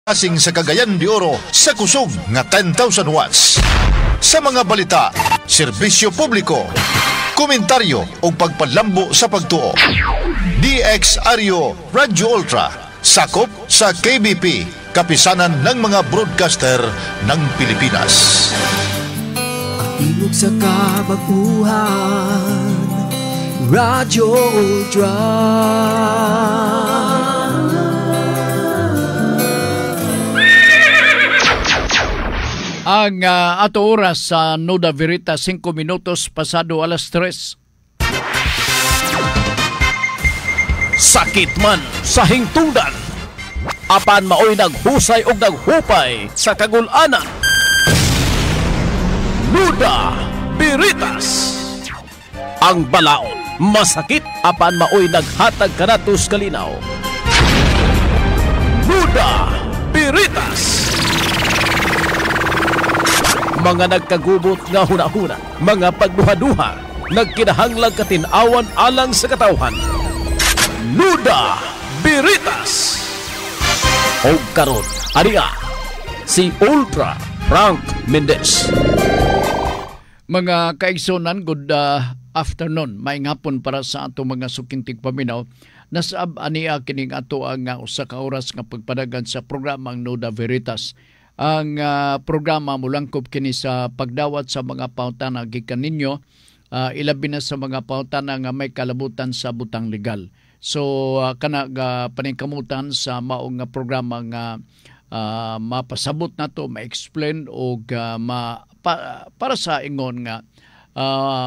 Asing sa Cagayan de Oro sa kusog nga 10,000 watts. Sa mga balita, serbisyo publiko, komentaryo o pagpalambo sa pagtuo. DXRU Radio Ultra, sakop sa KBP, kapisanan ng mga broadcaster ng Pilipinas. Tingog sa kabaguhan, Radio Ultra. Ang ato oras sa Nuda Veritas, 5 minutos pasado alas 3. Sakit man sa hingtungdan, apan maoy naghusay og naghupay sa kagul-anan. Nuda Veritas, ang balaod masakit apan maoy naghatag kanatos kalinaw. Nuda Veritas, mga nagkagubot nga hunahuna, mga pagduha-duha, nagkinahanglang katinawan alang sa katawhan. Nuda Veritas. O karon, ariya, si Ultra Frank Mendez. Mga kaigsonan, good afternoon. Maayong hapon para sa ato mga sukintig paminaw. Nasab aniya kining ato ang usa ka oras nga pagpadagan sa programang Nuda Veritas. Ang programa mulangkop kini sa pagdawat sa mga pautana gikan ninyo, ilabi na sa mga pautana nga may kalabutan sa butang legal. So kana paningkamutan sa maong nga programa nga mapasabot nato, ma-explain o para sa ingon nga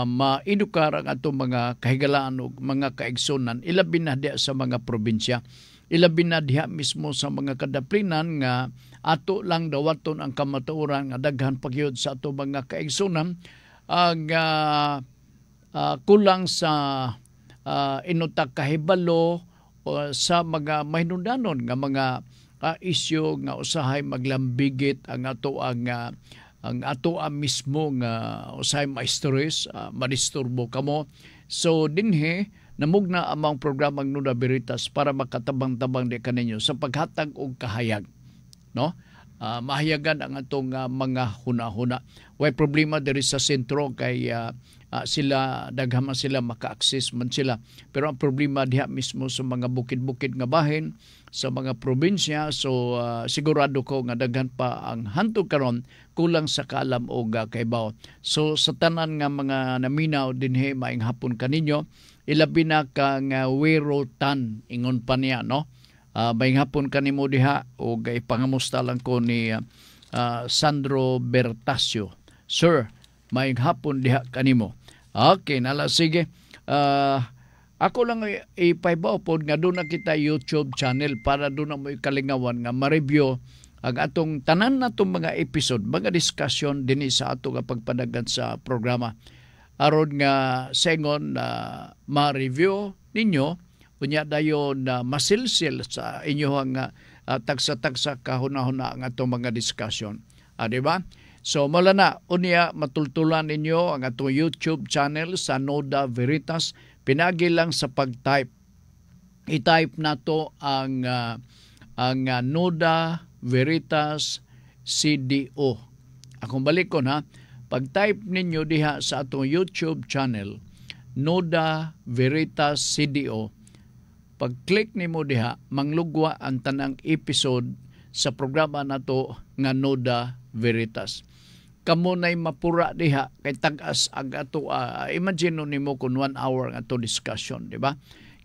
maedukar ang ato mga kahigalaan o mga kaigsonan, ilabi na diha sa mga probinsya, ilabi na diha mismo sa mga kadaplinan nga ato lang dawaton ang kamatuoran nga daghan pagyud sa ato mga kaigsunan ang kulang sa inutak kahibalo sa mga mahinungdanon nga mga isyu nga usahay maglambigit ang ato ang ato mismo nga usahay ma-stress, madisturbo kamo. So dinhi namugna amang programang Nuda Veritas para makatabang-tabang di kaninyo sa paghatag og kahayag, no? Mahayagan ang atong mga hunahuna. Way problema diri sa sentro kay sila daghaman sila maka-access man sila. Pero ang problema diha mismo sa mga bukid-bukid nga bahin, sa mga probinsya. So sigurado ko nga daghan pa ang hantod karon kulang sa kaalam o kaibaw. So sa tanan nga mga naminaw dinhi maayong hapon kaninyo, ilabi na kang werotan ingon pa niya, no? Maayong hapon kanimo diha o ipangamusta lang ko ni Sandro Bertasio. Sir, maayong hapon diha kanimo. Okay, nala sige. Ako lang ipaibaw po nga doon na kita YouTube channel para doon na mo ikalingawan nga ma-review ang atong tanan na itong mga episode, mga discussion din sa ato nga pagpadagan sa programa. Aron nga sengon ma-review ninyo, unya dayon na masilsil sa inyohang tagsa-tagsa kahuna-huna ang atong mga discussion. Diba? So mula na, unya matultulan ninyo ang atong YouTube channel sa Nuda Veritas. Pinagi lang sa pag-type. I-type na to ang Nuda Veritas CDO. Akong balikon ha. Pag-type ninyo diha sa atong YouTube channel, Nuda Veritas CDO, pag-click nimo diha, manglugwa ang tanang episode sa programa na to nga Nuda Veritas. Kamo na'y mapura diha kay tag-as ang ato imagine nimo kung 1 hour ang ato discussion, di ba?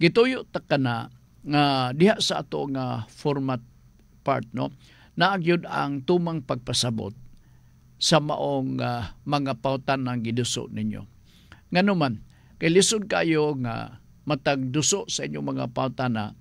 Gituyo ta kana nga diha sa ato nga format part, no, naagyud ang tumang pagpasabot sa maong mga pautan ng giduso ninyo. Nganuman kay lisod kayo nga matag duso sa inyong mga pautana,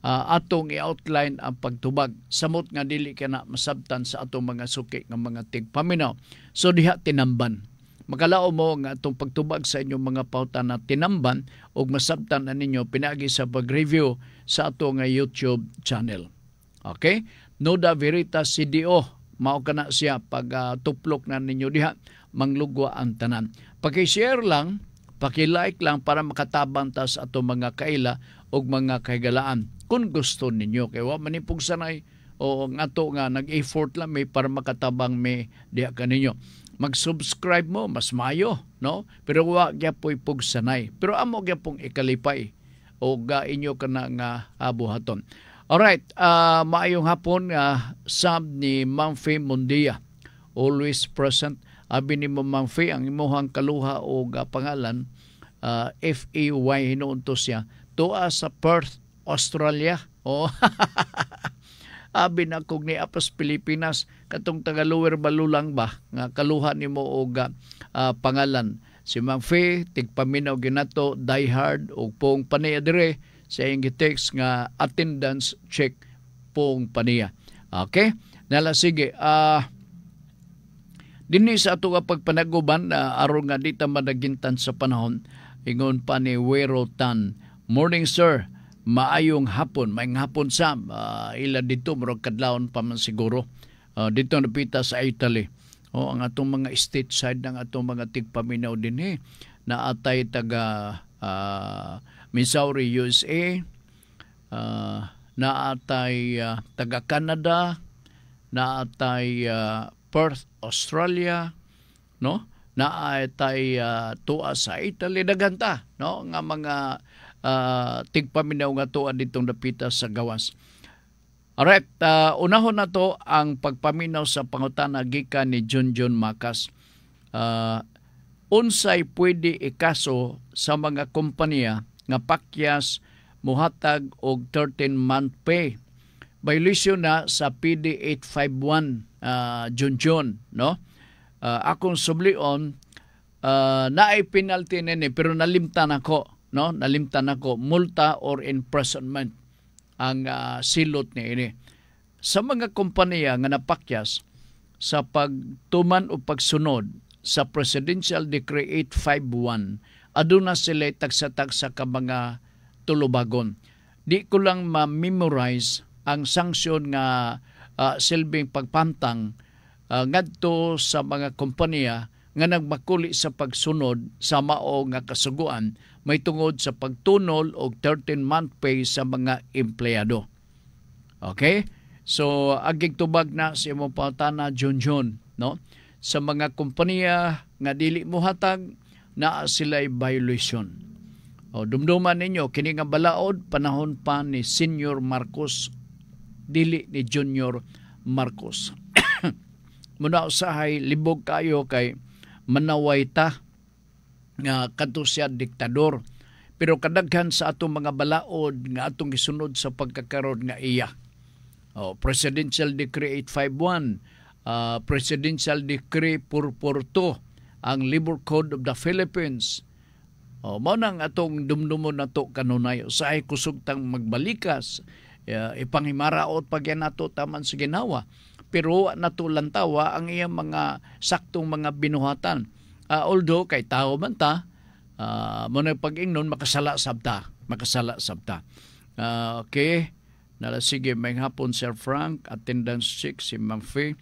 atong i-outline ang pagtubag samot nga dili kana masabtan sa atong mga suki nga mga tigpaminaw. So diha tinamban. Makalao mo nga atong pagtubag sa inyong mga pautana tinamban ug masabtan na ninyo pinaagi sa pag-review sa ato nga YouTube channel. Okay? Nuda Veritas CDO, mao kana siya pag tuplok na ninyo diha, manglugwa ang tanan. Paki-share lang, paki-like lang para makatabang ta sa ato mga kaila o mga kahigalaan kung gusto ninyo. Kaya wa manipog sanay o ang ato nga nag-effort lang may para makatabang may diha kaninyo. Mag-subscribe mo, mas mayo, no? Pero wa gyapon pug sanay. Pero amo gyapon ikalipay o ga inyo kana nga buhaton. Alright, maayong hapon sab ni Ma'am Faye Mundia. Always present. Abi ni Ma'am Faye ang imuhang kaluha o pangalan F-A-Y hinuon to siya. Tuwa sa Perth, Australia. Oh. Abi na kog ni Apas Pilipinas katong taga Lower Balulang ba nga kaluha nimo og pangalan si Ma'am Faye tigpaminaw ginato die hard og pong paniya dire sa iyang gitext nga attendance check pong paniya. Okay? Nala sige dinhi sa ato nga pagpanaguban aron nga di ta madagintan sa panahon ingon pa ni Wero Tan. Morning sir. Maayong hapon, maayong hapon Sam. Ila dito, murag kadlawon pa man siguro. Dito napita sa Italy. Ang atong mga stateside ng atong mga tigpaminaw din na atay taga Missouri, USA, na atay taga Canada, na atay Perth, Australia, no? Na atay tuwa sa Italy, daganta, no? Nga mga tigpaminaw nga tuwa ditong napita sa gawas. Alright, unahon na to ang pagpaminaw sa pangutana gikan ni John Macas. Unsay pwede ikaso sa mga kompanya nga pakyas muhatag og 13-month pay. Violation na sa PD 851 John, no? Akong sublion naay penalty nini pero nalimtan ako. No, nalimtan ako multa or imprisonment ang silot ni ini. Sa mga kompanya nga napakyas sa pagtuman o pagsunod sa Presidential Decree 851, aduna sila tagsa-tagsa ka mga tulubagon. Di ko lang ma-memorize ang sanksyon nga silbing pagpantang ngadto sa mga kompanya nga nagmakuli sa pagsunod sa mao nga kasuguan may tungod sa pagtunol og 13-month pay sa mga empleyado. Okay? So agig tubag na sa imong pangutana John, no? Sa mga kompanya nga dili mohatag naa sila'y violation. Dumduman ninyo kini nga balaod panahon pa ni Senior Marcos dili ni Junior Marcos. Muna usahay libog kayo kay manaway ta nga kadto siya diktador pero kadaghan sa atong mga balaod nga atong gisunod sa pagkakaroon nga iya. Presidential Decree 851, Presidential Decree 442, ang Labor Code of the Philippines. Mao nang atong dumdumon nato kanunay usahay kusog tang magbalikas ipanghimaraot pagyan nato taman sa ginawa. Pero nato lantawa ang iyang mga saktong mga binuhatan. Although kay tao man ta, muna pag-ingnon makasala sabta. Okay. Nala sige may hapon Sir Frank, attendance 6 si Ma'am Faye.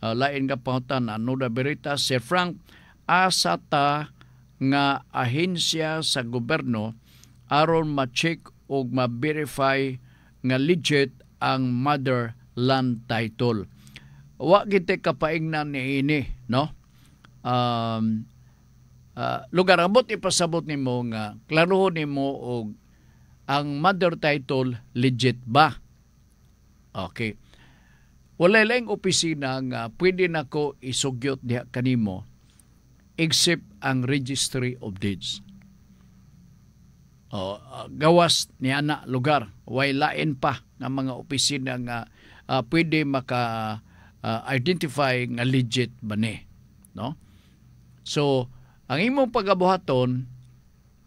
Lain nga pangutan Nuda Berita, Sir Frank, asa ta nga ahensya sa gobyerno aron ma-check o ma-verify nga legit ang motherland title. Wa gite kapaingnan ni ini, no? Lugar abot ipasabot nimo nga klarohon nimo og ang mother title legit ba? Okay. Wala lang opisina nga pwede nako isugyot diha kanimo except ang Registry of Deeds. Gawas ni ana lugar, way lain pa nga mga opisina nga pwede maka identify nga legit ba ni, no? So ang imong pagabuhaton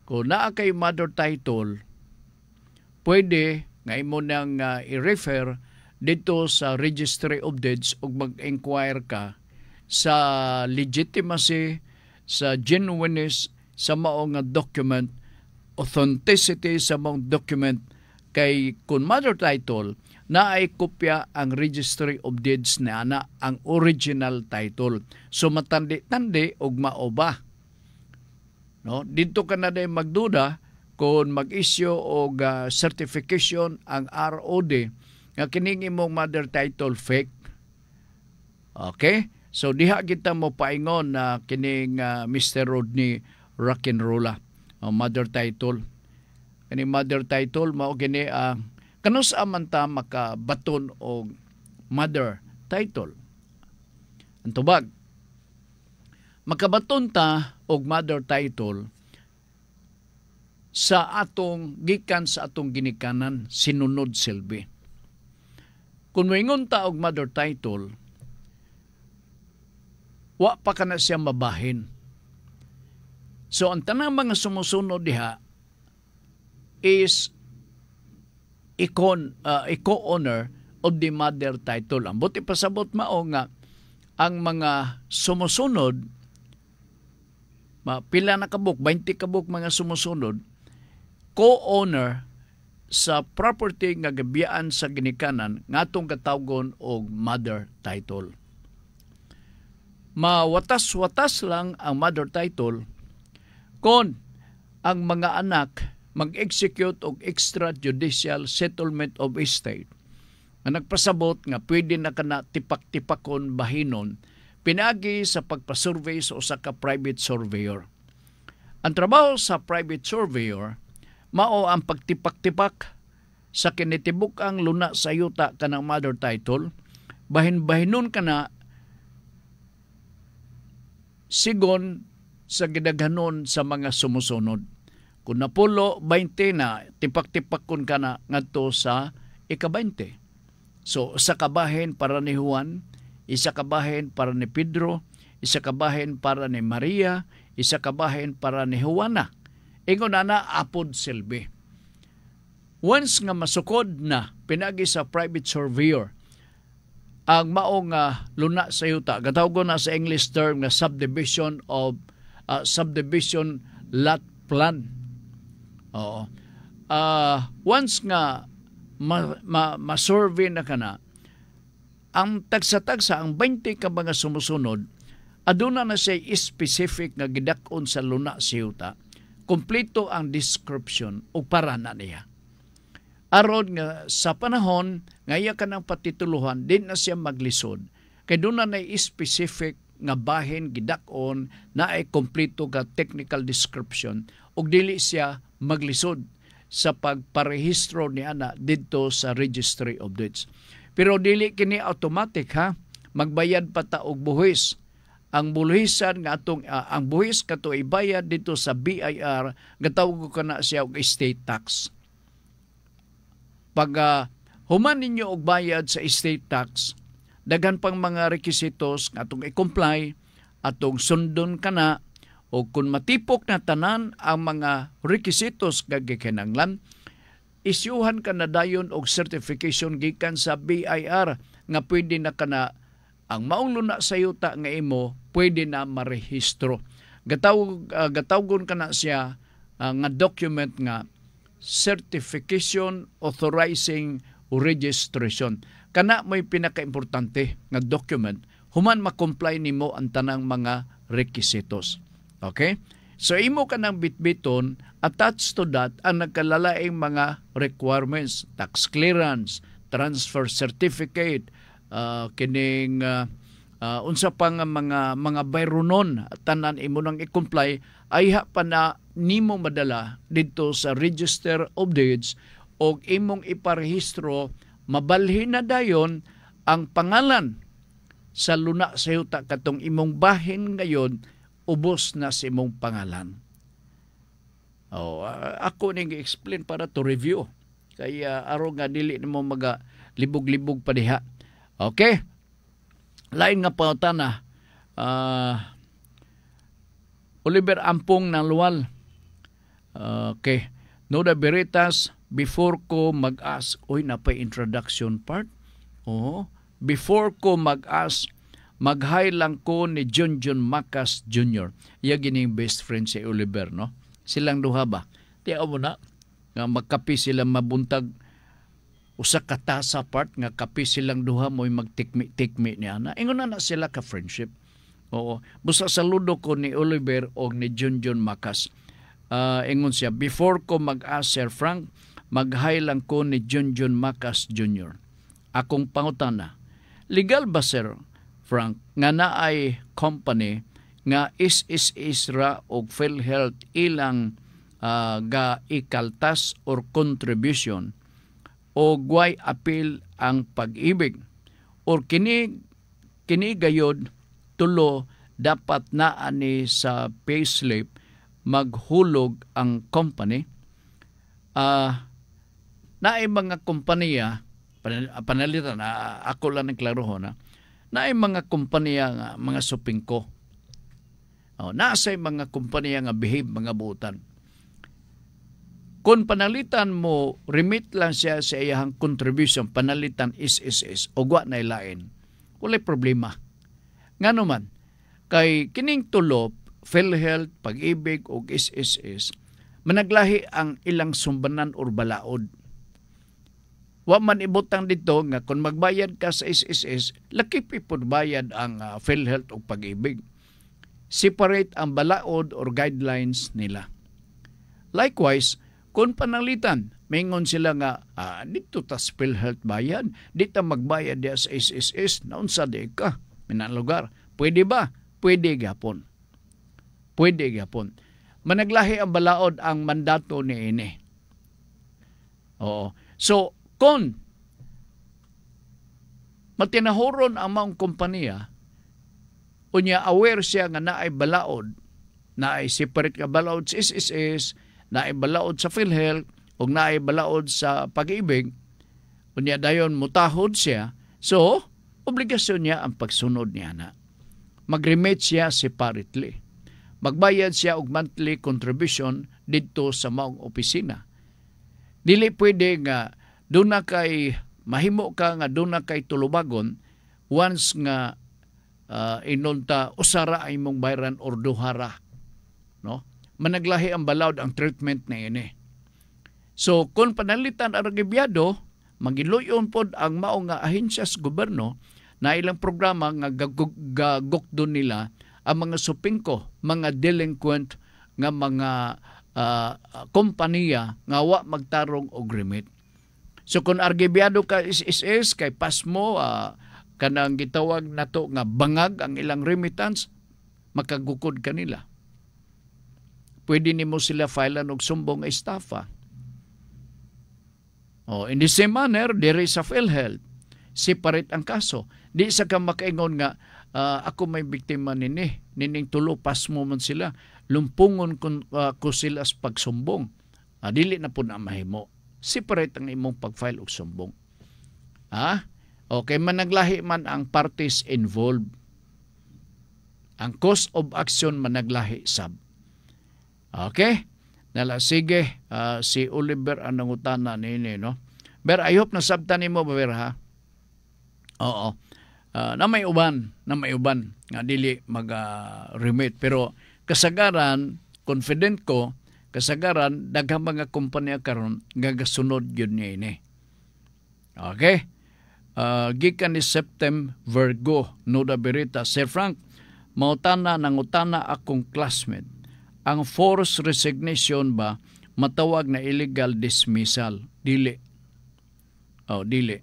kung naa kay mother title, pwede nga imo nang i-refer dito sa Registry of Deeds ug mag-inquire ka sa legitimacy, sa genuineness sa mao nga document, authenticity sa mong document. Kay kung mother title, naay kopya ang Registry of Deeds na ana ang original title. So matandi-tandi og mao ba? No, dito ka na day magduda kung mag-issue og certification ang ROD nga kining imong mother title fake. Okay? So diha kita mo paingon na kining Mr. Rodney Rock'n'Rolla, mother title. Kini mother title mao gini kanus man ta makabaton og mother title. Ang tubag, makabaton ta og mother title sa atong gikan sa atong ginikanan sinunod silbi. Kung moingon ta og mother title, wa pa kana siya mabahin. So ang tanang mga sumusunod diha is co-owner of the mother title. Ang buti pasabot mao nga ang mga sumusunod, pila na kabuk, 20 kabuk mga sumusunod, co-owner sa property nga gabiyaan sa ginikanan nga atong katawgon og mother title. Mawatas-watas lang ang mother title kung ang mga anak mag-execute og extrajudicial settlement of estate nga nagpasabot nga pwede na kana tipak-tipakon bahinon pinagi sa pagpasurvey sa usa ka private surveyor. Ang trabaho sa private surveyor mao ang pagtipak-tipak sa kinitibuk-ang luna sa yuta kanang mother title, bahin-bahinon kana sigon sa gidaghanon sa mga sumusunod. Kung napulo 20 na, tipak-tipakon ka na ngadto sa ika-20. So, isa kabahin para ni Juan, isa kabahin para ni Pedro, isa kabahin para ni Maria, isa kabahin para ni Juana. Ingon na apod silbi. Once nga masukod na pinagi sa private surveyor ang maong luna sa yuta, gatawgon na sa English term nga subdivision lot plan. Oo. Once nga ma-survey na kana, ang tagsa-tagsa, ang 20 ka mga sumusunod, aduna na siya specific nga gidakon sa luna siyuta, kompleto ang description o parana niya. Aron nga sa panahon, ngaya ka ng patituluhan, din na siya maglisod. Kaya doon na specific nga bahin gidakon na ay kompleto ka technical description ug dili siya maglisod sa pagparehistro ni ana didto sa Registry of Deeds. Pero dili kini automatic ha, magbayad pa ta og buhis. Ang buhisan nga atong ang buhis kato ibayad dito sa BIR, gatawag ko na siya og estate tax. Pag human ninyo og bayad sa estate tax, daghan pang mga requisitos nga atong i-comply, atong sundon kana, o kung matipok na tanan ang mga requisitos gagikinanglan, isyuhan ka na dayon og certification gikan sa BIR nga pwede na kana ang maong luna sa yuta nga imo pwede na marehistro. Gatawgon ka na siya nga document nga certification authorizing registration. Kana mo'y pinaka-importante nga document human ma-comply nimo ang tanang mga requisitos. Okay? So imo ka ng bitbiton, attached to that ang nagkalalaing mga requirements, tax clearance, transfer certificate, kining unsa pa nga mga bayronon tanan imo nang i-comply ay pa na nimo madala didto sa Register of Deeds og imong iparehistro, mabalhin na dayon ang pangalan sa luna sa yuta katong imong bahin ngayon ubos na sa imong pangalan. Ako ning explain para to review. Kaya aron nga dili nimo maga libog-libog pa diha. Okay? Lain nga pangutana. Oliver Ampong ng Luwal. Okay. Noda Veritas, before ko mag-ask, napay introduction part. Before ko mag-ask, mag-hi lang ko ni Junjun Macas Jr. Iya gining best friend si Oliver, no? Silang duha ba? Tiyaw mo na, nga magkapi sila mabuntag usa ka tasa part, nga kapi silang duha mo'y magtikmi-tikmi niya na. Ingon na sila ka friendship. Oo. Busa saludo ko ni Oliver o ni Junjun Macas. Ingon siya, before ko mag-ask Sir Frank, mag-hi lang ko ni Junjun Macas Jr. akong pangutana, legal ba Sir Frank nga naay company nga is ra og PhilHealth ilang ga ikaltas or contribution o guay appeal ang pag-ibig or kini gayod tulo dapat naa ni sa payslip maghulog ang company. Naay mga kompanya panalitan ako lang ng klarohon naay mga kompanya nga mga supingko. Naasay mga kompanya nga behave mga buutan. Kung panalitan mo, remit lang siya sa iyahang contribution, panalitan is o gwa na ilain. Walay problema. Nga naman, kay kining tulo, PhilHealth, Pag-ibig o is managlahi ang ilang sumbanan or balaod. Wa man ibutang dito nga kung magbayad ka sa is laki pipod bayad ang PhilHealth o Pag-ibig. Separate ang balaod or guidelines nila. Likewise, kung panalitan, mingon sila nga, dito tas PhilHealth bayad, dito magbayad diya sa is naunsa di ka, minang lugar. Pwede ba? Pwede gapon. Pwede gapon. Managlahi ang balaod ang mandato ni ini. Oo. So, kung matinahoron ang mga kompanya, unya aware siya nga naay balaod, naay separate ka balaod sa is, naay balaod sa PhilHealth, o naay balaod sa Pag-ibig, unya dayon mutahod siya, so, obligasyon niya ang pagsunod niya na. Mag-remit siya separately. Magbayad siya og monthly contribution dito sa maong opisina. Dili pwede nga doon na kay mahimo ka nga doon na kay tulubagon once nga inunta usara ay mong bayran or duhara, no? Managlahi ang balaod ang treatment na ini. So kung panalitan ang regibyado, magiluyon pod ang mao nga ahensya sa gobyerno na ilang programa nga gagukdon nila ang mga supingko, mga delinquent nga mga kompanya nga wa magtarong og remit. So kung argibyado ka is kay pasmo kanang gitawag nato nga bangag ang ilang remittance, makagukod kanila. Pwede nimo sila filean og sumbong nga estafa. In the same manner, diri sa PhilHealth, separate ang kaso. Di sa ka makaingon nga, ako may biktima nining tulo, pasmo man sila, lumpungon ko sila sa pagsumbong. Dili na po na mahimo. Separate ang imong pag-file og sumbong. Okay, managlahi man ang parties involved. Ang cause of action managlahi sab. Okay? Sige, si Oliver ang nangutana nini, no? Ber, I hope nasabtan nimo ba, Ber, ha? Oo. Na may uban nga dili mag-remit. Pero kasagaran, confident ko, kasagaran, daghang mga kumpanya karon gagasunod yun niya ini. Okay? Gikan ni Septem Virgo, Nuda Berita, Sir Frank, nangutana akong classmate. Ang forced resignation ba matawag na illegal dismissal? Dili. Dili.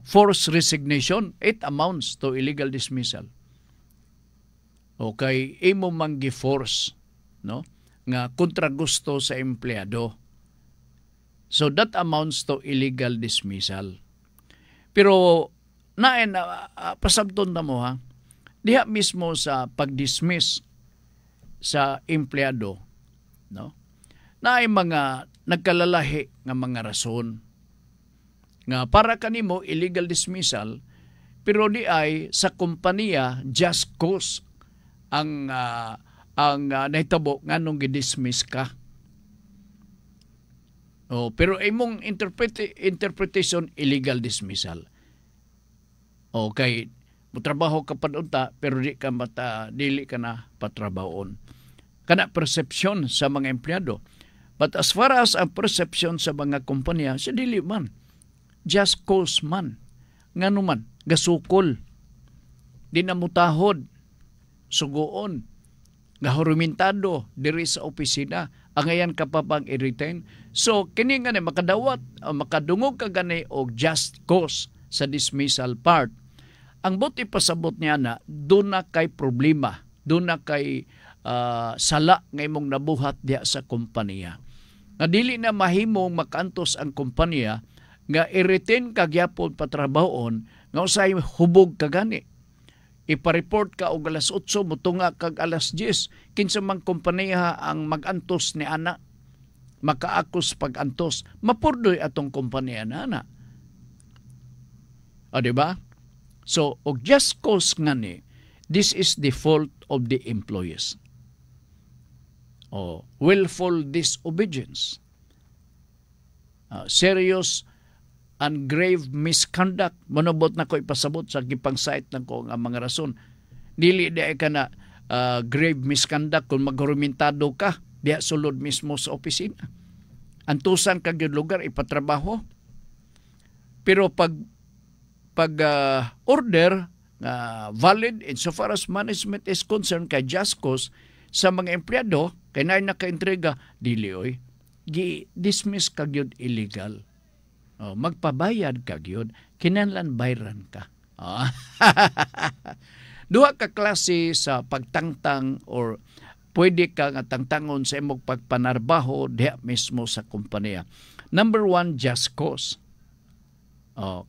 Forced resignation, it amounts to illegal dismissal. Okay, imo man gi-force, no? Nga kontra gusto sa empleyado. So that amounts to illegal dismissal. Pero pasabton na mo, ha? Diha mismo sa pag-dismiss sa empleyado, no? Na ay mga nagkalalahi nga mga rason nga para kanimo illegal dismissal, pero di ay sa kompanya just cause ang nahitabo nga nung gidismiss ka. Pero imong interpretation illegal dismissal. Okay, mutrabaho ka pa unta pero dili ka na patrabahoon. Kana perception sa mga empleyado. But as far as ang perception sa mga kompanya, sa dili man. Just cause man. Ngano man, gasukol. Di na mutahod. Sugoon. Gahurumintado diri sa opisina Angayan ka pa bang i-retain? So, kini nga ni makadawat, makadungog ka gani o just cause sa dismissal part. Ang buti pasabot niya na, doon na kay problema, doon na kay sala nga imong nabuhat diya sa kompanya. Nga dili na mahimong makantos ang kompanya, nga i-retain ka gyapon patrabahon, nga usay hubog ka gani. Ipa-report ka og alas 8, mutunga kag alas 10, kinsa mang kompanya ang magantos ni ana, makaakos pag-antos, mapurdoy atong kompanya na ana. O, diba? So, og just cause nga ni, this is the fault of the employees. O, willful disobedience. Serious and grave misconduct. Manubot na ko ipasabot sa gipang-site na ko ang mga rason. Dili di ka na grave misconduct kung magrumentado ka, diya sulod mismo sa opisina. Antusan kag yung lugar, ipatrabaho. Pero pag order valid insofar as management is concerned kay just cause sa mga empleyado, kay na naka-entrega, dili oy, gi-dismiss kag yun illegal. Magpabayad kag yun, kinahanglan bayran ka. Duha ka klase sa pagtangtang or pwede ka nga tangtangon sa imong pagpanarbaho diha mismo sa kompanya. Number 1, just cause.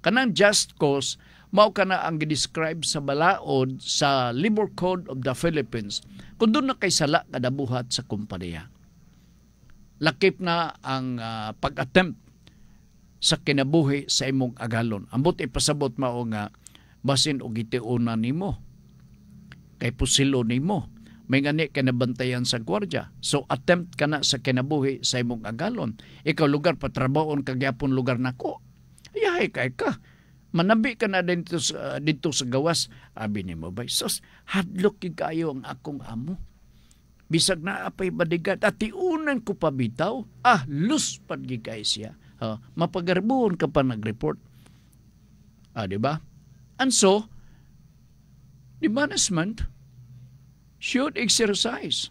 Kanang just cause, mao kana ang gi-describe sa balaod sa Labor Code of the Philippines kung doon na kay sala kadabuhat sa kompanya. Lakip na ang pag-attempt sa kinabuhi sa imong agalon. Ambot ipasabot mao nga basin og gitiuna nimo, kay pusilo nimo, may ngani kinabantayan sa gwardiya. So attempt kana sa kinabuhi sa imong agalon. Ikaw lugar patrabahon kagyapon lugar nako. Ayahay kay ka. Manabi ka na dito sa gawas. Abi nimo ba, sus, hadlok kayo ang akong amo. Bisag na apay badigat at tiunan ko pa bitaw. Lus pagigay siya. Mapagarbuhon ka pa nag-report. Diba? And so, the management should exercise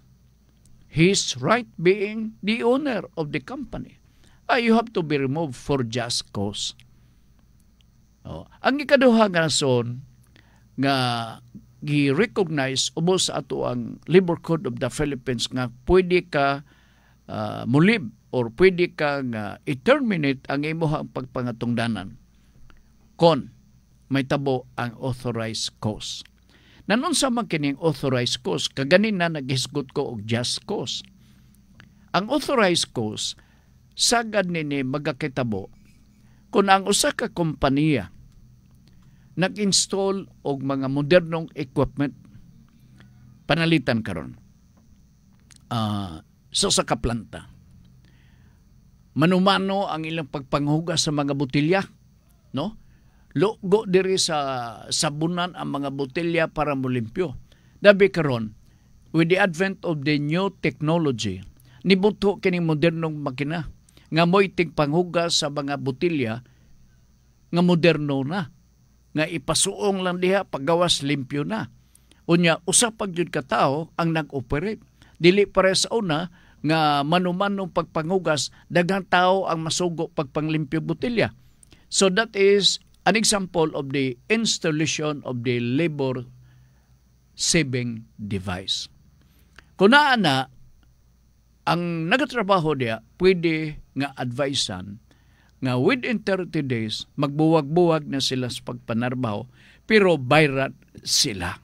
his right being the owner of the company. You have to be removed for just cause. Ang ikaduha nga rason nga gi-recognize ubos sa ato ang Labor Code of the Philippines nga pwede ka mulib or pwede ka nga i-terminate ang imong pagpangatungdanan kon may tabo ang authorized cause. Nanon sa man kining authorized cause, kaganin na naghisgot ko og just cause. Ang authorized cause sagad nini magakitabo kung ang usa ka kompanya nag-install og mga modernong equipment panalitan karon sa kaplanta. Manumano ang ilang pagpanghugas sa mga botelya, no? Lugo diri sa sabunan ang mga botelya para molimpyo. Dabi karon, with the advent of the new technology, nibuto kining modernong makina nga mo'y tigpanghugas sa mga botelya nga moderno na, nga ipasuong lang diha paggawas limpyo na. Unya, usapag yun ka tao ang nag-operate. Dili pare sa una nga manumanong pagpangugas, daghang tao ang masugo pagpanglimpyo botelya. So that is an example of the installation of the labor saving device. Kung na ang nagatrabaho diya, pwede nga advisean nga within 30 days, magbuwag-buwag na sila sa pagpanarbaho, pero bayrat sila.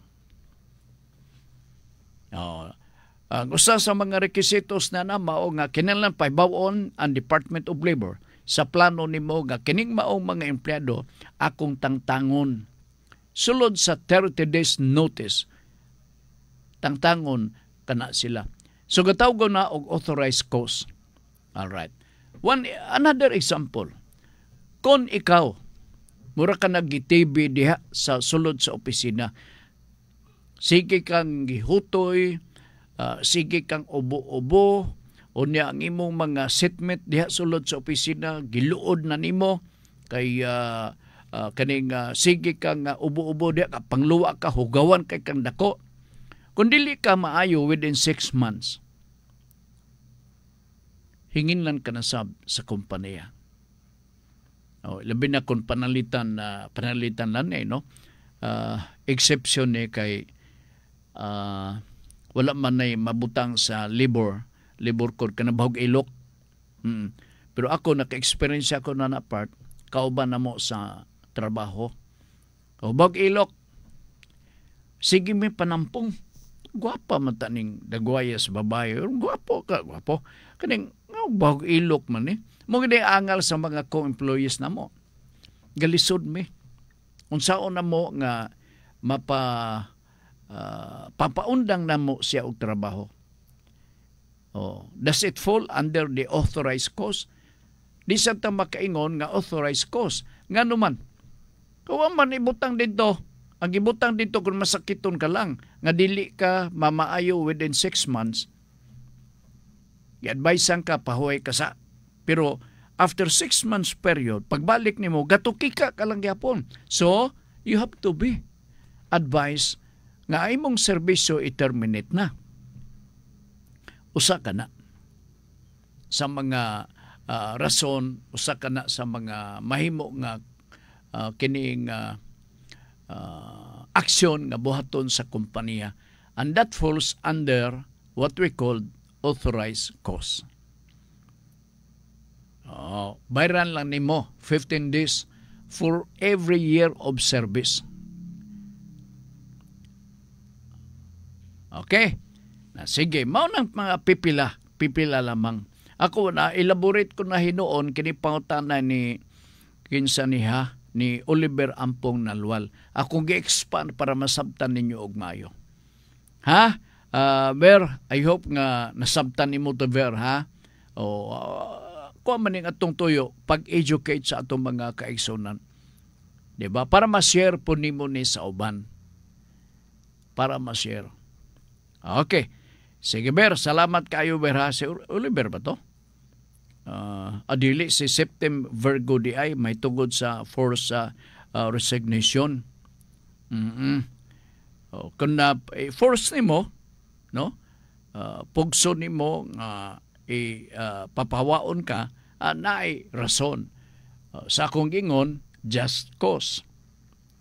Ang usa sa mga requisitos na mao nga kinahanglan paibawon ang Department of Labor sa plano nimo nga kining maong mga empleyado akong tangtangon. Sulod sa 30 days notice, tangtangon kana sila. So gatawgo na og authorized cause. All right. Another example. Kung ikaw mura ka nag-TV diha sa sulod sa opisina, sige kang gihutoy, sige kang ubo-ubo, o niya ang imong mga seatmate diha sulod sa opisina, giluod na nimo, kay sige kang ubo-ubo diha, pangluwa ka, hugawan kay kang dako. Kung dili ka maayo within 6 months, hinginlan ka na sa kompanya. Labi na kung panalitan lang no? Exception kay wala man na mabutang sa labor code ka na bahog ilok. Pero ako, naka-experience ako na part, kauban na mo sa trabaho. Bahog ilok, sige may panampong. Gwapa man taning dagwaya sa babae. Gwapo. Kaning bahog ilok man Mga angal sa mga co-employees na mo. Galisod mi. Unsaon na mo nga papaundang na mo siya og trabaho. Does it fall under the authorized cause? Di sa ta makaingon nga authorized cause. Nga naman, kawan man ibutang dito. Ang ibutang dito kung masakiton ka lang, nga dili ka mamaayo within 6 months, i-advisean ka, pahuay ka sa. Pero after 6 months period, pagbalik nimo gatuki ka lang gyapon. So, you have to be advised nga imong serbisyo i-terminate na. Usa ka na sa mga rason, usa ka na sa mga mahimo nga kining aksyon nga buhaton sa kompanya, and that falls under what we call authorized cause. Bayran lang nimo 15 days for every year of service. Okay? Sige, mao nang mga pipila lamang. Ako na elaborate ko na hinuon kini pangutana ni kinsa niha ni Oliver Ampong Nalwal. Ako gi-expand para masabtan ninyo og maayo. Ha? Ver, I hope nga nasabtan nimo to Ver, ha? Kuha man ning atong tuyo pag-educate sa atong mga kaigsunan. Diba? Para ma-share po nimo ni sa uban. Para ma-share. Okay. Sige, Ber. Salamat kayo, Ber, ha? Si Oliver ba to? Adili si Septem Virgo di ay may tugod sa force resignation. Kung na force nimo, no? Pugso nimo nga papawaon ka, naay rason. Sa akong gingon, just cause.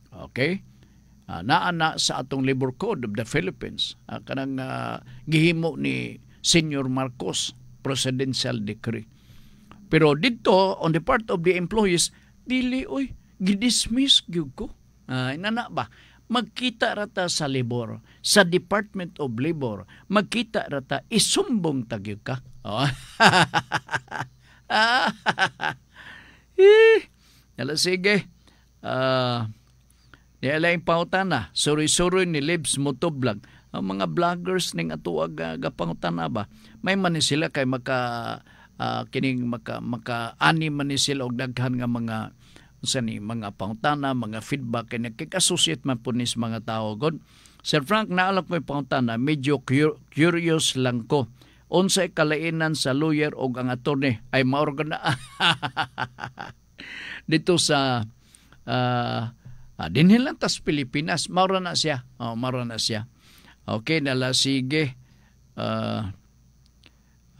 Okay? Naana sa atong Labor Code of the Philippines. Kanang gihimo ni Senior Marcos Presidential Decree. Pero dito, on the part of the employees, dili, gidismiss gyud ko. Inana ba? Magkita rata sa labor, sa Department of Labor, magkita rata, isumbong tagyud ka. Sige. Niala yung pautana, suri-suri ni Libs Motovlog. Ang mga vloggers ning atuag gapangutana ba, may man sila kay kining maka-ani man sila og daghan nga mga mga pangutana, mga feedback kay nagkik-associate man po ni mga tao god. Sir Frank, naalok may pangutana, medyo curious lang ko. Unsay kalainan sa lawyer og ang attorney ay maorgana dito sa dinhin lang tas Pilipinas, maura na siya. Okay, nala sige.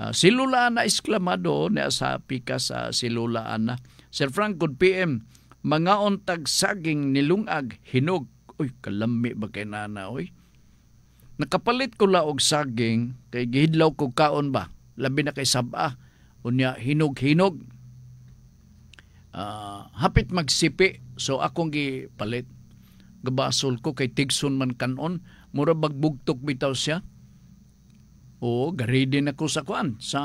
Silulaan na isklamado na sa pika sa silulaan na. Sir Frank, good PM. Mga ontag saging nilungag, hinog. Uy, kalami ba kay nana, uy? Nakapalit ko laog saging, kay gihidlaw ko kaon ba? Labi na kay saba. Unya, hinog-hinog. Hapit magsipi. So, akong gipalit. Gabasol ko kay tigson man kanon. Mura bagbugtok bitaw siya. Gari din ako sa kuan. Sa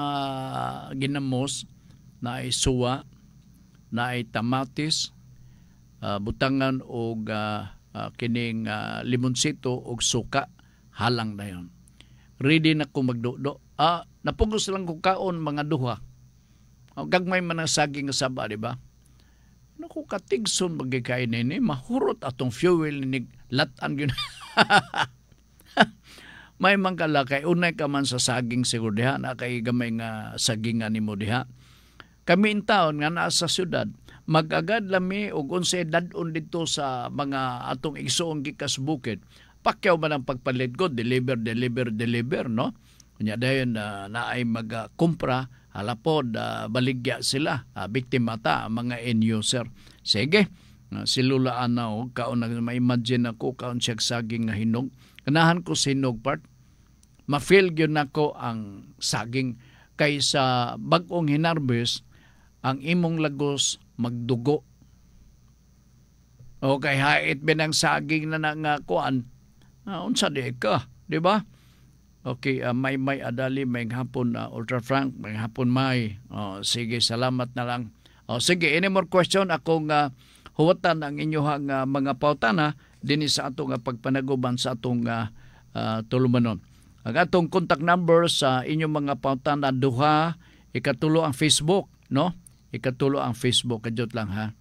ginamos na ay suwa, na ay tamatis, butangan o kining limonsito o suka. Halang na yun. Ready na ko magdudo. Napugos lang ko kaon mga duha. Gagmay man ang saging saba, di ba? Naku, katigson magkikain ni mahurot atong fuel ni latan yun. May mangkala kay unay ka man sa saging siguro diha, na kay gamay nga sagingan ni mo diha. Kami in taon nga nasa syudad, mag-agad lami og unsay dadon dito sa mga atong igsoong gikas bukid. Pakyaw man ang pagpalit ko, deliver, no? Unya dayon na ay magkumpra halapod baligya sila biktima ta mga end user. Sige, silulaan na o kaon na ma-imagine ako kaon siya saging nga hinog. Ganahan ko sinog part. Ma-feel gyud nako ang saging kaysa bag-ong hinarvest ang imong lagos magdugo. O kay hait binang saging na nga kuan. Unsa di ka, di ba? Okay, may adali, may hapon Ultra Frank, may hapon may. Sige, salamat na lang. Sige, any more question? Akong huwatan ang inyong mga pautana din sa atong pagpanaguban sa atong tulumanon. Ang atong contact number sa inyong mga pautana duha, ikatulo ang Facebook, no? Ikatulo ang Facebook, kadjot lang ha.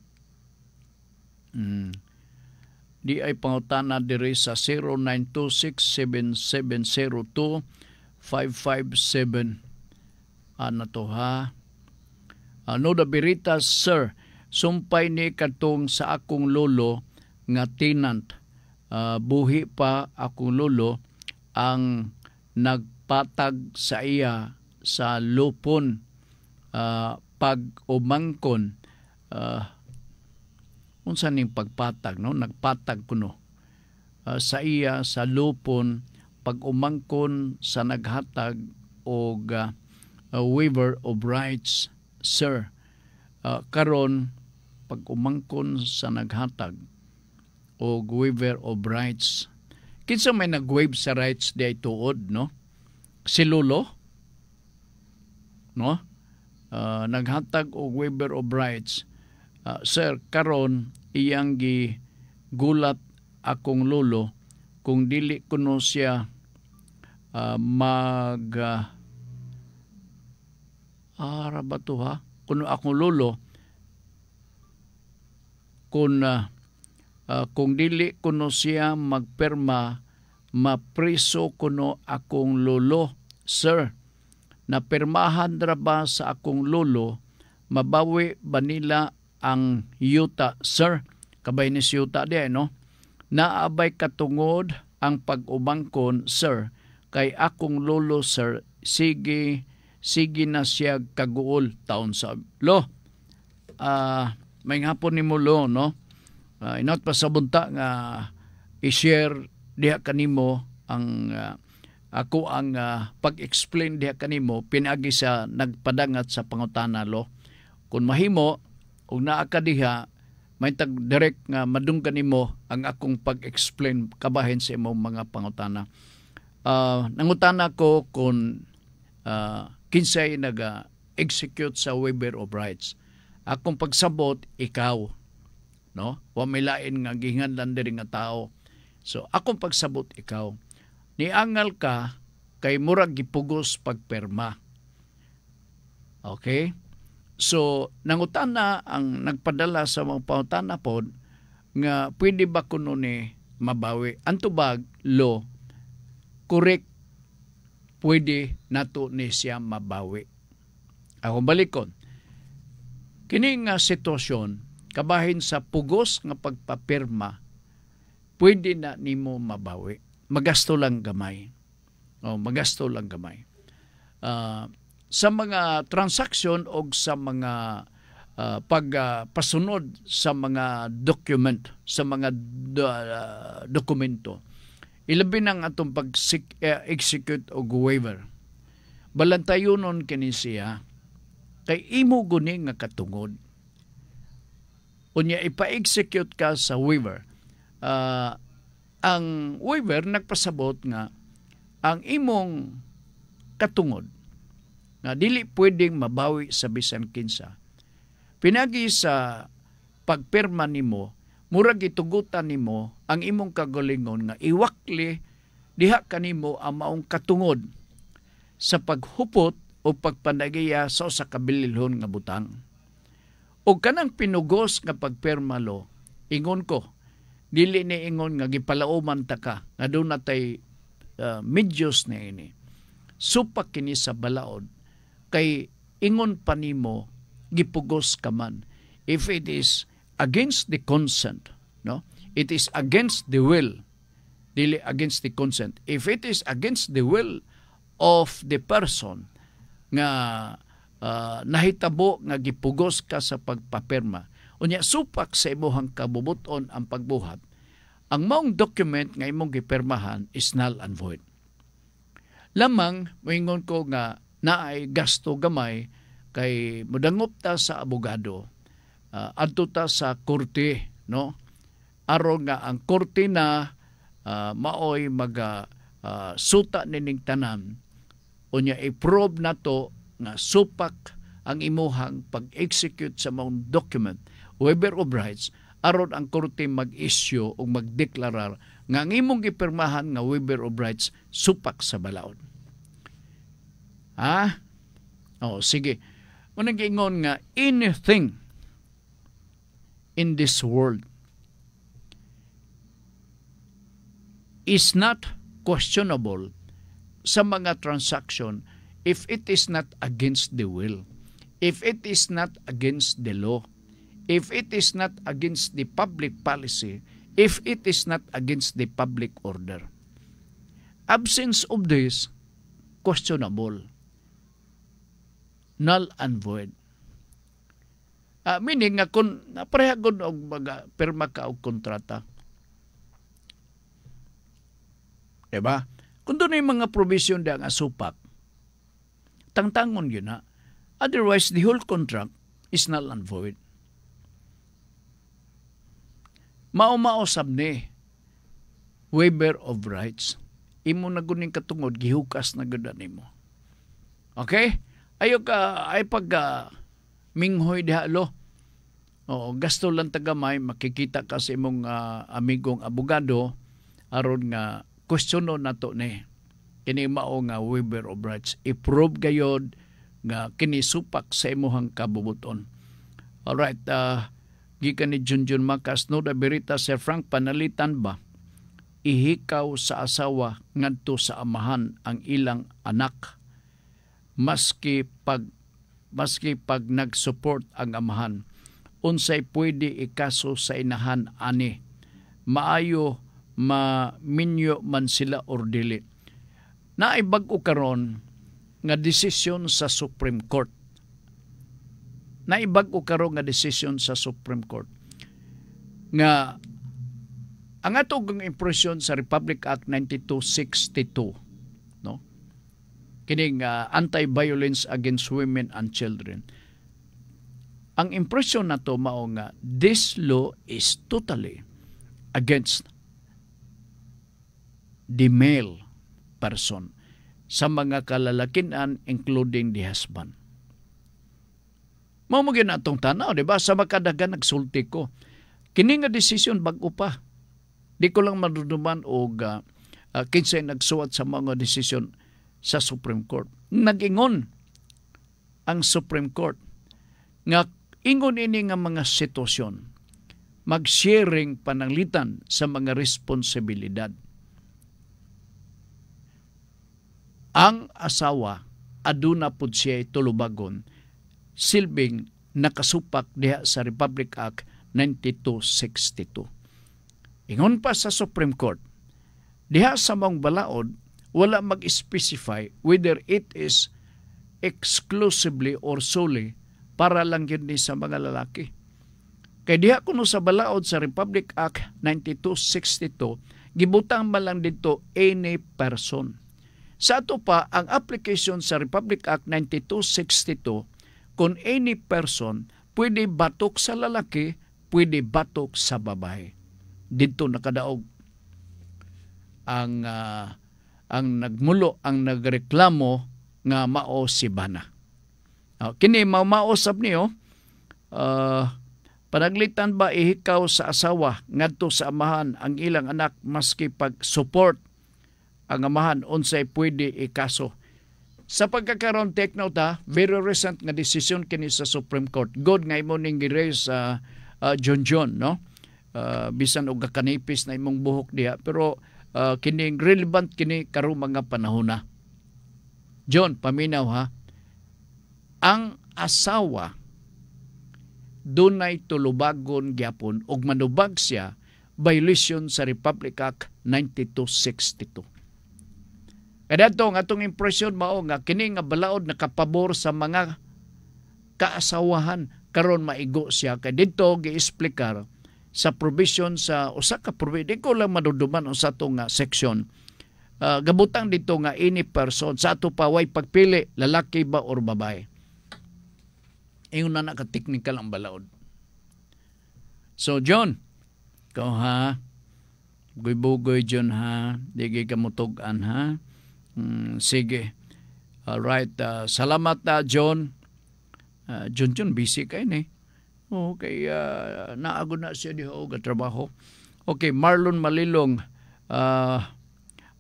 Di ay pangutana diri sa 0926-7702-557. Ano to ha? Noda Biritas, sir, sumpay ni katong sa akong lolo nga tenant. Buhi pa akong lolo ang nagpatag sa iya sa lupon pag umangkon. Unsa ning pagpatag, no? Nagpatag kuno sa iya sa lupon pag umangkon sa naghatag og waiver of rights, sir. Karon pag umangkon sa naghatag og waiver of rights, kinsa may nag-waive sa rights di ay tuod, no? Si lolo, no? Naghatag og waiver of rights. Sir, karon iyang gigulat akong lolo kung dili kuno siya ba to ha? Kuno akong lolo kung dili kuno siya magperma, mapriso kuno akong lolo. Sir, napirmahan ra ba sa akong lolo, mabawi ba nila ang yuta, sir? Kabay ni yuta di, no? Naabay katungod ang pag-umangkon, sir, kay akong lolo, sir, sige na siya kaguol taon sa lo. May hapon ni mo lo, no? Inot pa sa bunta nga i-share diha kanimo ang ako ang pag-explain diha kanimo pinagi sa nagpadangat sa pangutana lo. Kung mahimo ug naa ka diha, may direct nga madunggan nimo ang akong pag-explain kabahin sa imong mga pangutana. Nangutana ko kung kinsay nag-execute sa waiver of rights. Akong pagsabot, ikaw. No? Wa may lain nga gihinganlan diri nga tao. So akong pagsabot, ikaw. Niangal ka kay murag gipugos pagperma. Okay? So, nangutana ang nagpadala sa mga pangutana pod nga pwede ba kuno ni mabawi? Antubag, lo, correct, pwede nato ni siya mabawi. Ako balikon. Kini nga sitwasyon, kabahin sa pugos nga pagpapirma, pwede na nimo mabawi. Magasto lang gamay. Magasto lang gamay. Sa mga transaksyon o sa mga pagpasunod sa mga document, sa mga dokumento, ilabi ng atong pag-execute o waiver. Balantayonon kini siya kay imo guni nga katungod. Unya ipa-execute ka sa waiver. Ang waiver nagpasabot nga ang imong katungod nga dili pwedeng mabawi sa bisan kinsa. Pinagi sa pagpirma nimo, murag itugutan nimo ang imong kagalingon nga iwakli diha kanimo ang maong katungod sa paghupot o pagpanagiya sa usa ka bililhon nga butang. O kanang pinugos nga pagpirma lo, ingon ko, dili ni ingon nga gipalauman ta ka nga doon natay medyos na ini. Supak kini sa balaod kay ingon pa nimo gipugos ka man. If it is against the consent, no? It is against the will. Dili against the consent. If it is against the will of the person nga nahitabo nga gipugos ka sa pagpapirma. Unya supak sa imong kabubuton ang pagbuhat. Ang maong document nga imong gipirmahan is null and void. Lamang moingon ko nga naay gasto gamay kay mudangop ta sa abogado, adto ta sa korte, no? Aron nga ang korte na maoy suta nining tanan, unya i-prove nato nga supak ang imuhang pag-execute sa maong document, waiver of rights, aron ang korte mag-issue o magdeklarar nga ang imong gipirmahan nga waiver of rights supak sa balaod. Sige. Unang ingon nga, anything in this world is not questionable sa mga transaction if it is not against the will, if it is not against the law, if it is not against the public policy, if it is not against the public order. Absence of this, questionable. Null and void. Meaning nga kung naparehagon og pirma ka og kontrata. Diba? Kung doon yung mga provision da nga supak, tangtangon yun na. Otherwise, the whole contract is null and void. Mao-maosab ni waiver of rights. Imo na guning katungod, gihukas na ganda nimo. Okay? Ayo ka ay pag minghoy diha lo. Gasto lang tagamay, makikita ka sa imong amigong abogado aron nga questiono nato ni kini mao nga waiver of rights. I-prove gayod nga kini supak sa imong kabubuton. Alright, gikan ni Junjun Makas, no da berita Sir Frank, panalitan ba ihikaw sa asawa ngadto sa amahan ang ilang anak? Maski pag nag-support ang amahan, unsay pwede ikaso sa inahan ani, maayo maminyo man sila or dili. Naibag-o karon nga desisyon sa Supreme Court. Naibag-o karon nga desisyon sa Supreme Court nga ang atong impresyon sa Republic Act 9262, kining Anti-Violence Against Women and Children. Ang impresyon na to mao nga this law is totally against the male person sa mga kalalakinan including the husband. Mao mo gyud atong tanaw, di ba? Sa makadagan nagsulti ko. Kini nga desisyon bag-o pa. Di ko lang maduduman og kinsay nagsuwat sa mga desisyon sa Supreme Court. Nag-ingon ang Supreme Court nga ingon ini nga mga sitwasyon mag-sharing pananglitan sa mga responsibilidad. Ang asawa aduna pud siya tulubagon silbing nakasupak diha sa Republic Act 9262. Ingon pa sa Supreme Court, diha sa mong balaod wala mag-specify whether it is exclusively or solely para lang yun sa mga lalaki. Kaya diha kuno sa balaod sa Republic Act 9262, gibutang man lang dito any person. Sa ato pa, ang application sa Republic Act 9262, kung any person, pwede batok sa lalaki, pwede batok sa babae. Dito nakadaog ang nagmulo, ang nagreklamo nga mao si Bana. Kini mausab niyo, panaglitan ba ihikaw sa asawa ngadto sa amahan ang ilang anak maski pag-support ang amahan unsay pwede ikaso. Sa pagkakaroon, take note very recent nga decision kini sa Supreme Court. God nga imo ning gi-raise John, no? Bisan og kanipis na imong buhok diha, pero kining relevant kini karong mga panahon na. John, paminaw ha. Ang asawa dunay tulubagon gyapon og manubag siya violation sa Republic Act 9262. Kaya ito, nga itong impresyon mao nga, kini nga balaod nakapabor sa mga kaasawahan, karon maigo siya. Kaya dito, gi-explicar sa provision sa usa ka provision. Di ko lang maduduman sa itong section. Gabutang dito nga any person, sa ato pa, way pagpili, lalaki ba or babae. Ingon na naka-technical ang balaod. So, John, ikaw ha, bugoy-bugoy John ha, di ka mutugan ha. Sige. Alright. Salamat John. John, busy kayo eh. Okay. Naago na siya diho og trabaho. Okay, Marlon Malilong.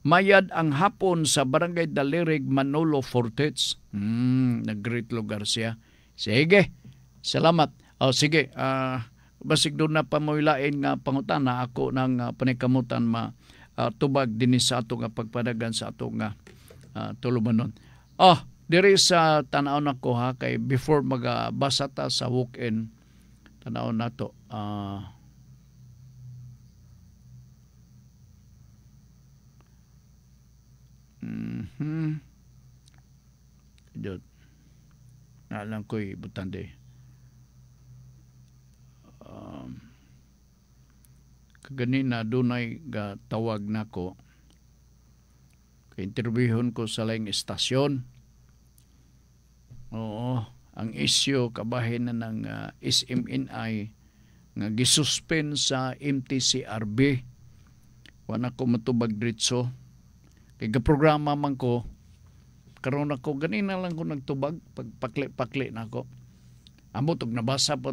Mayad ang hapon sa Barangay Dalirig, Manolo Fortets. Nag-great lugar siya. Sige. Salamat. Sige. Basig doon na pamuilain nga pangutana ako ng panikamutan tubag din sa ato nga pagpadagan sa ato nga tulumanon. Diri sa tanaw na ko ha, kay before magbasa ta sa walk-in, tanaw na to. Alam ko'y butande. Kaganina dunay ga tawag nako. Interviewon ko sa laing estasyon. Oo, ang isyu kabahin na ng SMNI nga gisuspend sa MTCRB. Wala ko matubag dritso. Kaya programa man ko, karon ako ganina lang ko nagtubag, pagpakli-pakli na ako. Amot og nabasa po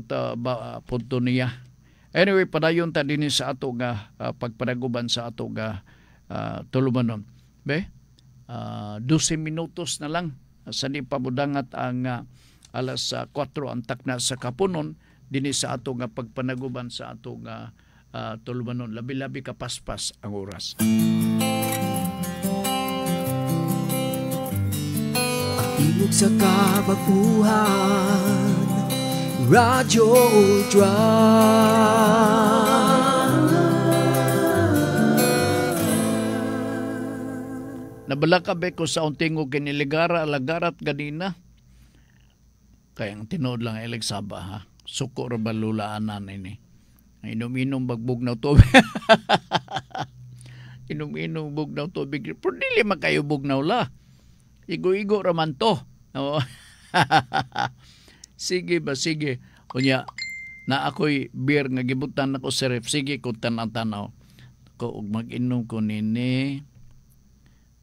punto niya. Anyway, padayon ta din sa ato nga pagpadaguban sa ato nga tulumanon. Be, 12 minutos na lang sa di pamudangat ang alas 4 ang takna sa kapunon din sa ato nga pagpanaguban sa ato nga tulumanon. Labi-labi kapaspas ang oras. Tingog sa kababuhan, Radyo Ultra. Nabalakabe ko sa untingog kiniligara, alagarat ganina. Kaya ang tinood lang Elegsaba ha. Suko ra balulaanan ini. Inom-inom bagbugnaw tubig. Inom-inom bugnaw tubig. Pero dili makayo bugnaw la. Igo-igo raman to. Oo. Sige ba, sige. Kunya, na ako'y beer nga gibutan ako sa ref. Sige, kung tanaw-tanaw. Ko, mag-inom ko nini.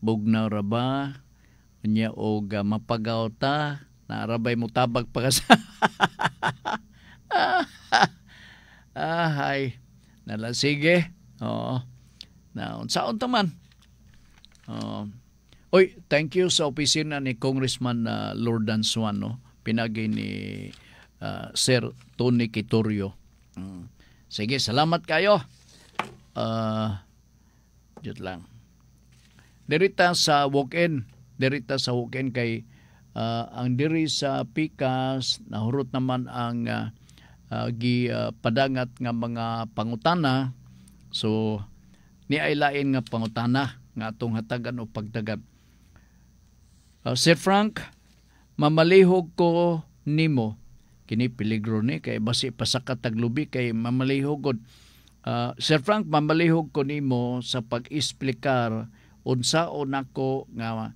Bugnaw ra ba? Kunya, o mapagaw ta. Narabay mo tabag pa kasi. Hay. Nala, sige. Oo. Na, unsaon taman. Oy, thank you sa opisina ni Congressman Lord Dansuan, no? Pinagay ni Sir Tony Quitorio. Sige, salamat kayo. Jut lang. Dirita sa walk-in kay ang diri sa Pikas nahurot naman ang padangat nga mga pangutana. So ni ay lain nga pangutana nga atong hatagan o pagdagat. Sir Frank, mamalihog ko nimo. Kini peligro ni kay basi pasakat taglubi kay mamalihog. Sir Frank, mamalihog ko nimo sa pag-explicar unsaon nako nga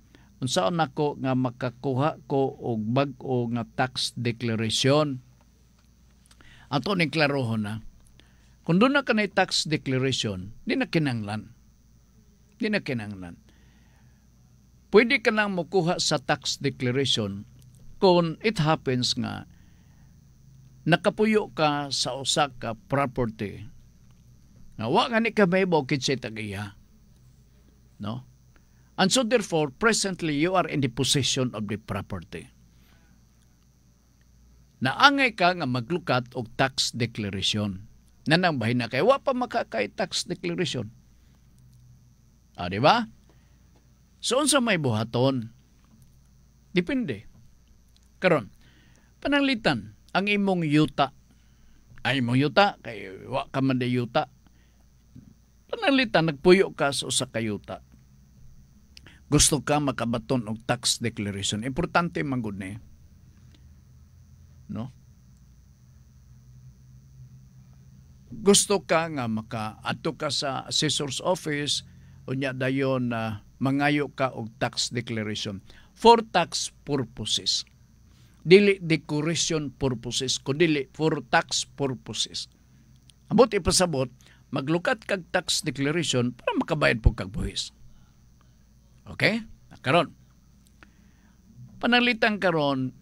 makakuha ko og bag-o nga tax declaration. Ato ning klarohon na. Kung doon na kanay tax declaration, di na kinanglan. Pwede ka lang makuha sa tax declaration kung it happens nga nakapuyo ka sa usa ka property nga wa nga ni ka may bukid sa tagiya. No? And so therefore, presently you are in the possession of the property. Naangay ka nga maglukat og tax declaration. Nanang bahin na kayo, wa pa makakay tax declaration. Di ba? So, unsa may buhaton? Depende. Karon, pananglitan, ang imong yuta. Ay, imong yuta, kay wa ka man de yuta. Pananglitan, nagpuyo ka sa usa ka yuta. gusto ka makabaton og tax declaration, importante man gud ni, no? Gusto ka nga maka-adto ka sa assessor's office unya dayon na mangayo ka og tax declaration for tax purposes. Dili decoration purposes, kundi for tax purposes. Abot ipasabot, maglukat kag tax declaration para makabayad po kag buhis. Okay? Karon. Panalitan karon,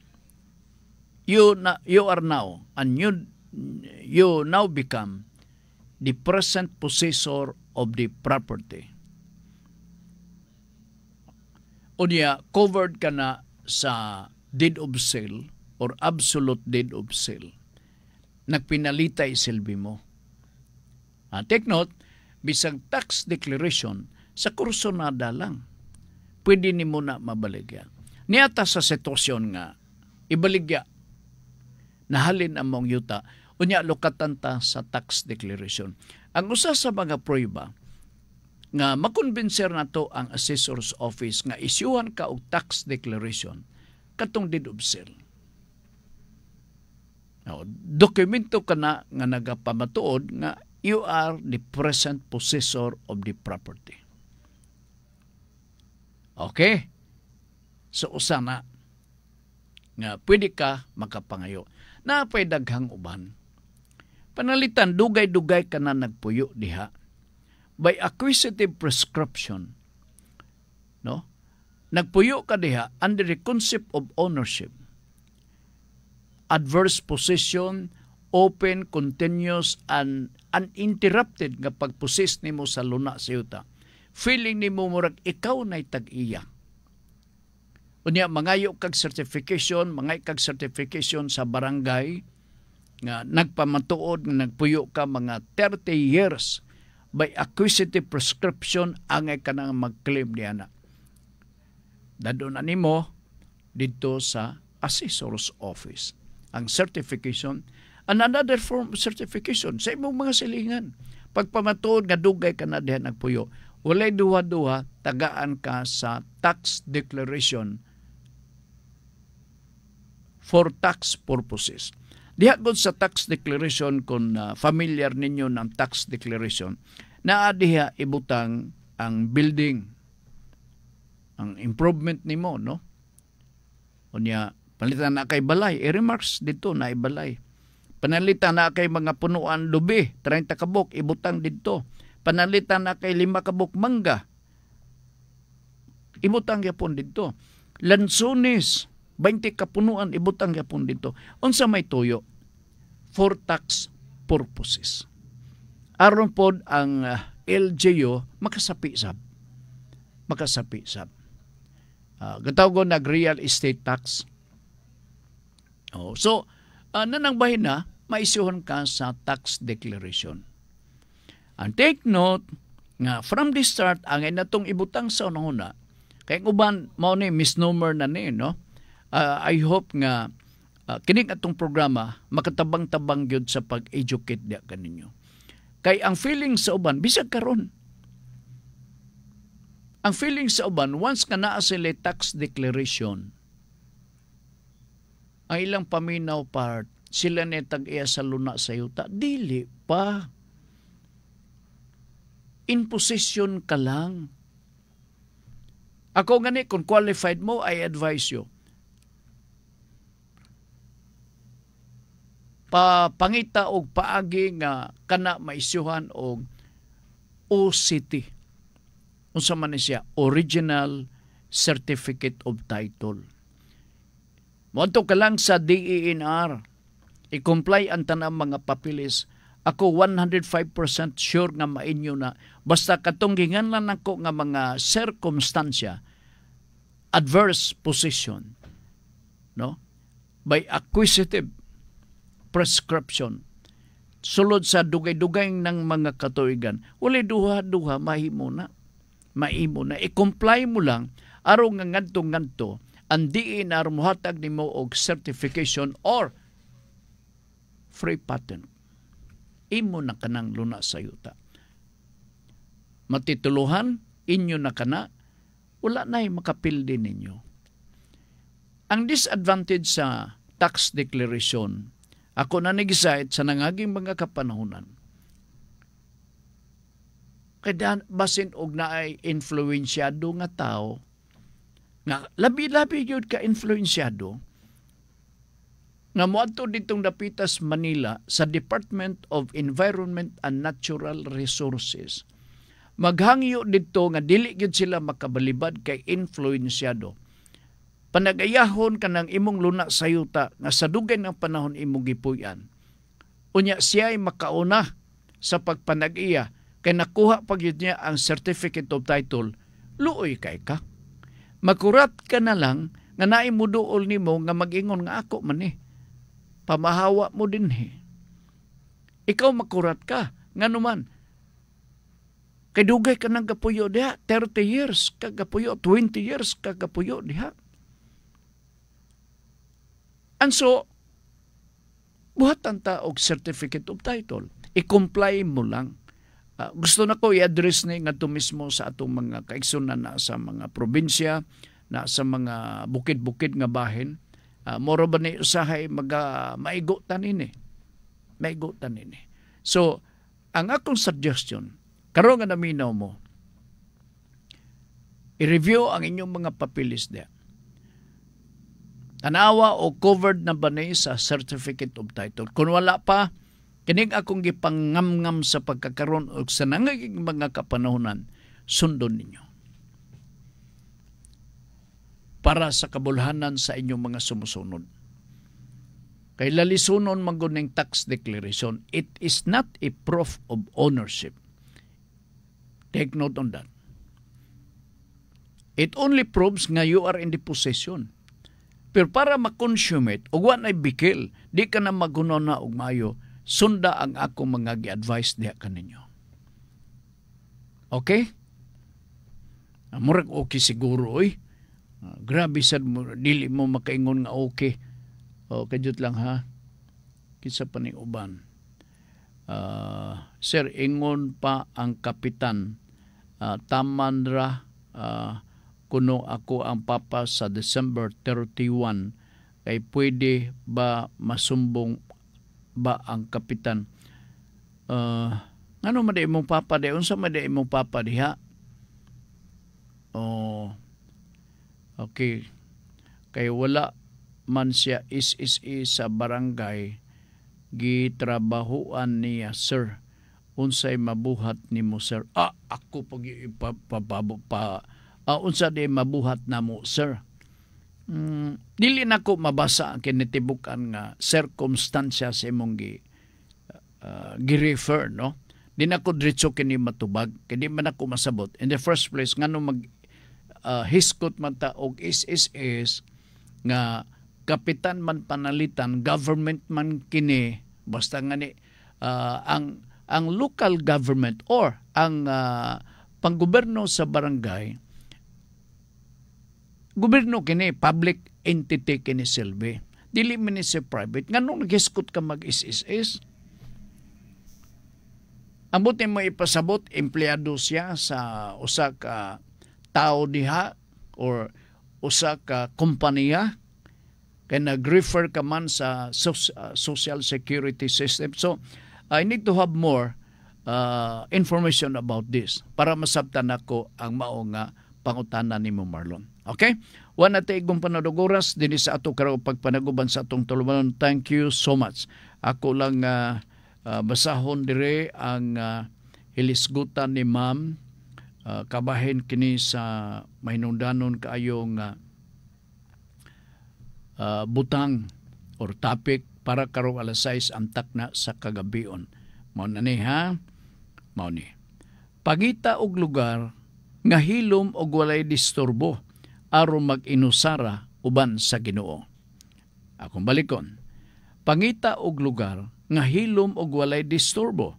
you are now and you now become the present possessor of the property. Unya, covered ka na sa deed of sale or absolute deed of sale. Nagpinalita isilbi mo. Take note, bisag tax declaration sa kursonada lang, pwede ni mo na mabaligya. Niyata sa sitwasyon nga, ibaligya, nahalin ang mong yuta, unya lukatan ta sa tax declaration. Ang usa sa mga prueba nga makonbenser na to ang assessor's office nga isyuhan ka og tax declaration katong deed of sale. Now, dokumento ka na nga nagapamatuod nga you are the present possessor of the property. Okay? So, usa na nga pwede ka makapangayo. Napay daghang uban. Panalitan, dugay-dugay ka na nagpuyo diha. By acquisitive prescription, no? Nagpuyo ka diha under the concept of ownership. Adverse possession, open, continuous, and uninterrupted nga pagpossess nimo sa luna sa yuta. Feeling nimo murag ikaw na'y tag-iya. Unya, mangayo kag certification sa barangay nga nagpamatuod nga nagpuyo ka mga 30 years by acquisitive prescription angay ka nang mag-claim niya na. Dadon na nimo dito sa assessor's office. Ang certification, and another form of certification sa imong mga silingan. Pagpamatuod nga dugay ka na diha nagpuyo, walay duha-duha, tagaan ka sa tax declaration for tax purposes. Diha gud sa tax declaration kung familiar ninyo ng tax declaration, naa diha ibutang ang building, ang improvement nimo, no? Unya, palitan na kay balay, i-remarks dito na ibalay. Panalitan na kay mga punuan lubi, 30 kabok, ibutang dito. Panalitan na kay 5 kabok mangga, ibutang yapon dito. Lansones, 20 kapunuan, ibutang yapon dito. Unsa may tuyo? For tax purposes. Aron pod ang LGU makasapi-sab. Gatawgon nag real estate tax. So, nanang bahin na, maisuhan ka sa tax declaration. And take note nga from the start, ang inatong ibutang sa unang-una, kay uban, mao ni misnomer na ni, no? I hope nga kining atong programa makatabang-tabang gyud sa pag-educate dia kaninyo. Kay ang feeling sa uban bisag karon. Ang feeling sa uban once ka naa sila tax declaration, ang ilang paminaw part sila ni tag-iya sa luna sa yuta, dili pa. In possession ka lang. Ako gani kung qualified mo, I advise you. Pangita og paagi nga kana maisyuhan og OCT. Unsa man siya? Original Certificate of Title. Moadto ka lang sa DENR. I-comply ang tanang mga papilis. Ako 105% sure nga mainyo na basta katong ginganlan nako nga mga circumstansya, adverse position, no? By acquisitive prescription, sulod sa dugay-dugay ng mga katuigan, wala duha-duha, maimo na. I-comply mo lang, araw nga ngadto-ngadto, ang DENR muhatag nimo og certification or free patent. Imo na kanang luna sa yuta. Matituluhan, inyo na kana, wala na'y makapildi ninyo. Ang disadvantage sa tax declaration, ako na nag-decide sa nangaging mga kapanahunan, kaya basin og naay influensyado nga tao, nga labi-labi yun ka influensyado, nga moadto ditong dapitas Manila sa Department of Environment and Natural Resources. Maghangyo dito nga dili gyud sila makabalibad kay influensyado. Panagayahon ka ng imong luna sa yuta nga sa dugay ng panahon imong gipuy-an. Unya siya ay makauna sa pagpanag-iya kay nakuha pag yun niya ang Certificate of Title, luoy kay ka. Makurat ka na lang nga naimuduol nimo nga mag-ingon nga ako man pamahawa mo din Ikaw makurat ka. Nga naman, kay dugay ka ng kapuyo diha, 30 years kagapuyo, 20 years kagapuyo diha. And so, buhatan ta og Certificate of Title. I-comply mo lang. Gusto na ko i-address na nga ito mismo sa atong mga kaigsunan na sa mga probinsya, na sa mga bukid-bukid nga bahin. Moro ba ni usahay maigutan ini? Maigutan ini. So, ang akong suggestion, karon nga naminaw mo, i-review ang inyong mga papilis diya. Tanawa o covered na ba na sa Certificate of Title? Kung wala pa, kining akong gipangngam-ngam sa pagkakaroon o sa nangaging mga kapanahunan, sundon ninyo. Para sa kabulhanan sa inyong mga sumusunod. Kay lalisunon manguning tax declaration, it is not a proof of ownership. Take note on that. It only proves nga you are in the possession. Pero para makonsume it, o wan ay bikil, di ka na magunaw na og mayo, sunda ang ako mga gi-advise diha kaninyo. Okay? Murag okay siguro, oy. Grabe sad mo, dili mo makaingon nga okay. O, kadyot lang ha. Kinsa pa ning uban. Sir, ingon pa ang kapitan. Taman ra kuno ako ang papa sa December 31. Kay pwede ba masumbong ba ang kapitan? Ano man di imong papa di? Unsa man di imong papa diha? Oh, okay. Kay wala man siya is sa barangay, gitrabahuan niya, sir. Unsay mabuhat nimo, sir? Ako pag unsa di mabuhat namo, sir? Dili na ko mabasa ang kinitibukan nga circumstansya sa imong gi-refer, no? Di na ko diretso kini matubag, kay di man ako masabot. In the first place, ngano mag hiskot man ta og is nga kapitan man panalitan, government man kini, basta nga ni ang local government or ang panggoberno sa barangay, gobyerno kini, public entity kini silbi. Dili man ni sa private. Nganong naghiskot ka mag-is? Ambot mo ipasabot, empleyado siya sa usa ka tao diha or usa ka kompanya, kaya nag-refer ka man sa social security system. So, I need to have more information about this para masabtan ako ang mao nga pangutanan nimo, Marlon. Okay? Wan natin igong panaduguras din sa ato karong pagpanaguban sa atong tulumanon. Thank you so much. Ako lang basahon dire ang hilisgutan ni Ma'am. Kabahin kini sa mahinungdanon kaayong butang or topic para karong alas 6 antak na sa kagabion. Mao na ni ha? Mao ni. Pagita og lugar nga hilom og walay disturbo aron mag-inusara uban sa Ginoo. Akong balikon. Pangita og lugar nga hilom og walay disturbo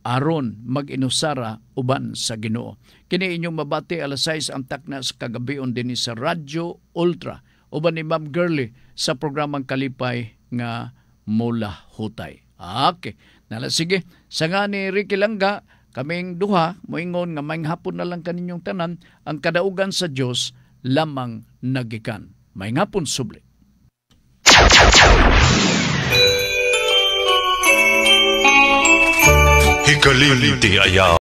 aron mag-inusara uban sa Ginoo. Kini inyong mabati alas 6 antak na sa kagabion din sa Radyo Ultra uban ni Ma'am Girlie sa programang Kalipay nga Mula Hutay. Okay. Nala sige, sa nga ni Ricky Langga, kaming duha moingon nga maayong hapon na lang kaninyong tanan, ang kadaugan sa Dios lamang nagikan. Maayong hapon subli. Hikalimti ayaw.